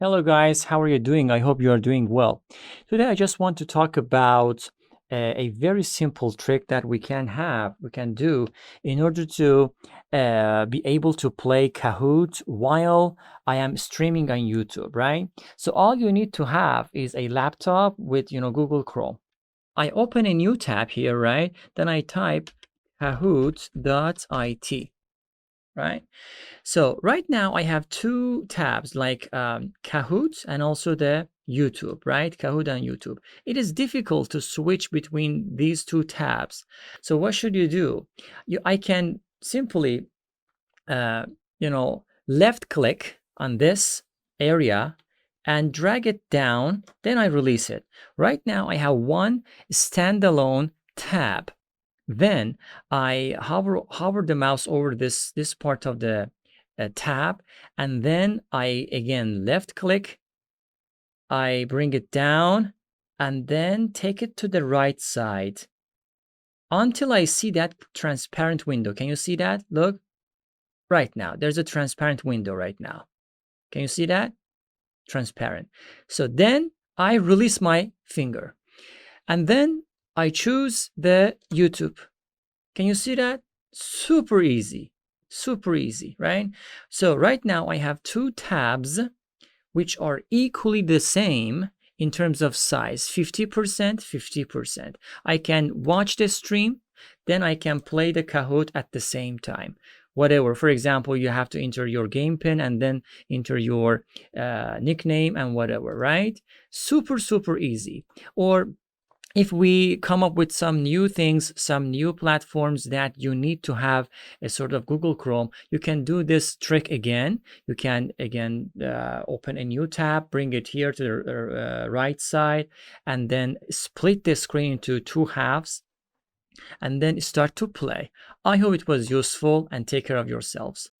Hello, guys. How are you doing? I hope you are doing well. Today, I just want to talk about a very simple trick that we can do in order to be able to play Kahoot while I am streaming on YouTube, right? So all you need to have is a laptop with, Google Chrome. I open a new tab here, right? Then I type kahoot.it, right? So right now I have two tabs like Kahoot and also the YouTube, right? Kahoot and YouTube. It is difficult to switch between these two tabs. So what should you do? I can simply, uh, left click on this area and drag it down. Then I release it. Right now I have one standalone tab. Then I hover the mouse over this part of the tab, and then I again left click, I bring it down, and then take it to the right side until I see that transparent window. Can you see that? Look, right now, there's a transparent window right now. Can you see that? Transparent. So then I release my finger, and then I choose the YouTube. Can you see that? Super easy. Super easy, right? So right now I have two tabs which are equally the same in terms of size, 50%, 50%. I can watch the stream, then I can play the Kahoot at the same time. Whatever. For example, you have to enter your game pin and then enter your nickname and whatever, right? Super, super easy. Or if we come up with some new things, some new platforms that you need to have a sort of Google Chrome, you can do this trick again. You can again open a new tab, bring it here to the right side, and then split the screen into two halves, and then start to play. I hope it was useful, and take care of yourselves.